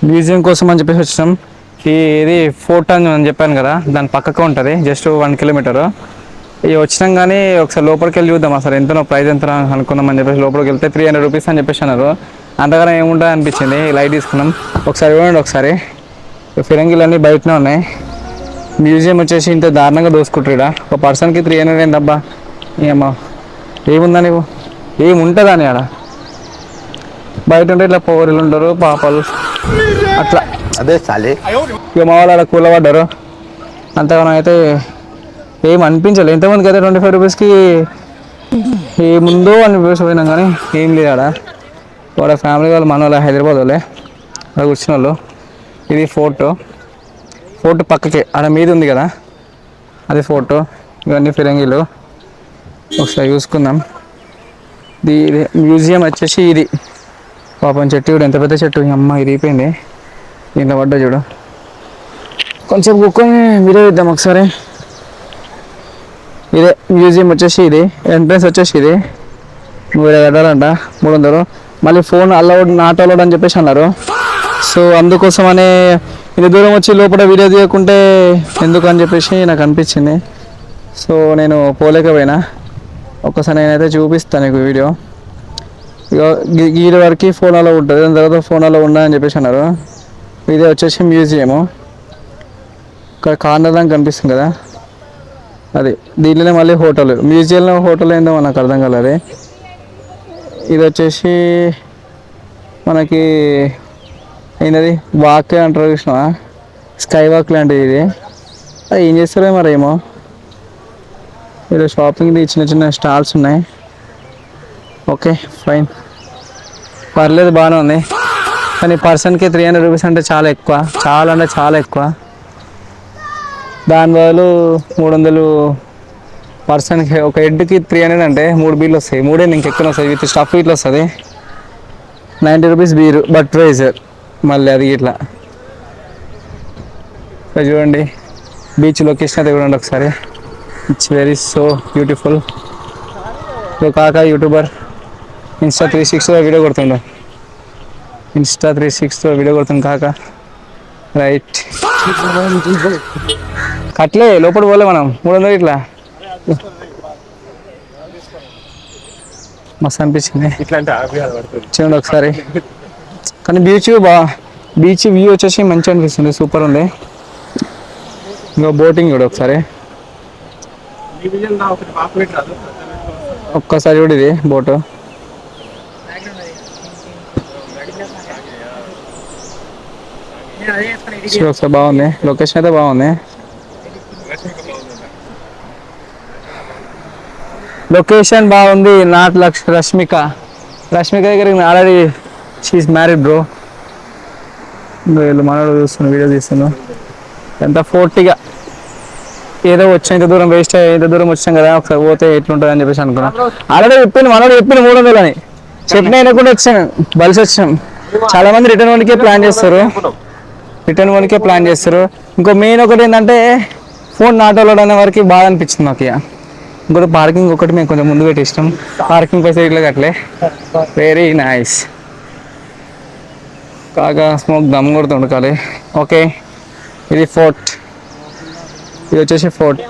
Museum కోసం అని చెప్పేసి వచ్చినాం. ఇది ఫోర్ట్ అని చెప్పాను కదా, దాని పక్కకు ఉంటుంది, జస్ట్ 1 కిలోమీటర్. ఇక వచ్చినాం కానీ ఒకసారి లోపలికి వెళ్ళి చూద్దాం అసలు ఎంతనో ప్రైస్ ఎంత అనుకున్నాం అని చెప్పేసి. లోపలికి వెళ్తే 300 రూపీస్ అని చెప్పేసి అన్నారు. అంతగానే ఏముంటుంది అనిపించింది, లైట్ తీసుకున్నాం. ఒకసారి చూడండి ఒకసారి, ఫిరంగిలు అన్నీ బయటనే ఉన్నాయి. మ్యూజియం వచ్చేసి ఇంత దారుణంగా దోసుకుంటాడు. ఒక పర్సన్కి 300 ఏందబ్బా, ఏమో ఏముందా నీవు, ఏముంటుందా అని ఆడ. బయట ఉంటే ఇట్లా పౌరులు ఉంటారు, పాపలు అట్లా. అదే చాలే ఇక మా వాళ్ళు అలా కూలబడ్డారు. అంతగానో అయితే ఏం అనిపించలేదు. ఎంతమందికి అయితే 25 రూపీస్కి ఏముందో అని చెప్పేసి పోయినాం కానీ ఏం లేదు ఆడ. వాళ్ళ ఫ్యామిలీ వాళ్ళు మన వాళ్ళ హైదరాబాద్ వాళ్ళే అక్కడ కూర్చున్న వాళ్ళు. ఇది ఫోటో పక్కకే ఆడ మీద ఉంది కదా, అది ఫోటో. ఇవన్నీ ఫిరంగిలు ఒకసారి చూసుకుందాం. ఇది మ్యూజియం వచ్చేసి ఇది. పాపం చెట్టు కూడా ఎంత పెద్ద చెట్టు, అమ్మ ఇరిగిపోయింది. దీంట్లో పడ్డా చూడు. కొంచెం కుక్కొని వీడియో ఇద్దాం ఒకసారి. ఇదే మ్యూజియం వచ్చేసి, ఇది ఎంట్రన్స్ వచ్చేసి ఇది. 300 కట్టాలంట, 300. మళ్ళీ ఫోన్ అలౌడ్ నాట్ అలౌడ్ అని చెప్పేసి అన్నారు. సో అందుకోసమనే ఇంత దూరం వచ్చి లోపల వీడియో తీయకుంటే ఎందుకు అని చెప్పేసి నాకు అనిపించింది. సో నేను పోలేకపోయినా. ఒక్కసారి నేనైతే చూపిస్తాను నీకు వీడియో. ఇక గీడ వరకు ఫోన్ అలా ఉంటుంది, దాని తర్వాత ఫోన్ అలా ఉండదని చెప్పేసి అన్నారు. ఇదే వచ్చేసి మ్యూజియము. ఇక్కడ కార్నర్ దాకా కనిపిస్తుంది కదా, అది. దీంట్లోనే మళ్ళీ హోటల్, మ్యూజియంలో హోటల్ ఏందో నాకు అర్థం కాలేదు. ఇది వచ్చేసి మనకి ఏంటది, వాక్ అంటారు చూసిన, స్కై వాక్ లాంటిది ఇది. అది ఏం చేస్తారో మరి ఏమో. ఇది షాపింగ్ చిన్న చిన్న స్టాల్స్ ఉన్నాయి. ఓకే ఫైన్, పర్లేదు, బాగానే ఉంది. కానీ పర్సన్కి 300 రూపీస్ అంటే చాలా ఎక్కువ, చాలా అంటే చాలా ఎక్కువ. దాని బదులు 300 పర్సన్కి, ఒక హెడ్కి 300 అంటే 3 బిల్లు వస్తాయి. 3 ఇంకెక్కువ వస్తాయి, విత్ స్టఫ్ ఇట్లా వస్తుంది. 90 రూపీస్ బీరు, బడ్వైజర్ మళ్ళీ అది ఇట్లా. చూడండి బీచ్ లొకేషన్ అయితే చూడండి ఒకసారి. It's very so beautiful. కాకా యూట్యూబర్, ఇన్స్టా 360 వీడియో కొడుతుండ, ఇన్స్టా 360 వీడియో కొడుతుంది కాకా. రైట్, కట్లే లోపల పోలే మనం. 300 ఇట్లా మస్తు అనిపించింది. చూడండి ఒకసారి. కానీ బీచ్ వ్యూ వచ్చేసి మంచిగా అనిపిస్తుంది, సూపర్ ఉంది. ఇంకా బోటింగ్ కూడా ఒకసారి, ఒక్కసారి చూడు ఇది బోటు. ఒకసారి బాగుంది, లొకేషన్ అయితే బాగుంది. లొకేషన్ బాగుంది. నాట్ రష్మిక దగ్గర ఆల్రెడీ షీఈస్ మ్యారీడ్ బ్రో. వీళ్ళు మనోడు చూస్తున్నా, వీడియో తీస్తున్నాను. ఎంత 40గా ఏదో వచ్చా, ఇంత దూరం వేస్ట్ అయ్యి ఇంత దూరం వచ్చాం కదా, ఒకసారి పోతే ఎట్లుంటుంది అని చెప్పేసి అనుకున్నా. ఆల్రెడీ మనోడు చెప్పింది 300 అని చెప్పిన కూడా వచ్చాను, బలిసి వచ్చాం. చాలా మంది రిటర్న్ వన్కే ప్లాన్ చేస్తారు. ఇంకో మెయిన్ ఒకటి ఏంటంటే ఫోన్ నాట్ అలౌడ్ అనే వరకు బాగా అనిపించింది నాకు. ఇక ఇంకోటి పార్కింగ్ ఒకటి మేము కొంచెం ముందు పెట్టి ఇష్టం, పార్కింగ్ ఫెసిలిటీలో అట్లే వెరీ నైస్. కాగా స్మోక్ దమ్ కొడుతుండకాలి. ఓకే, ఇది ఫోర్ట్, ఇది వచ్చేసి ఫోర్ట్.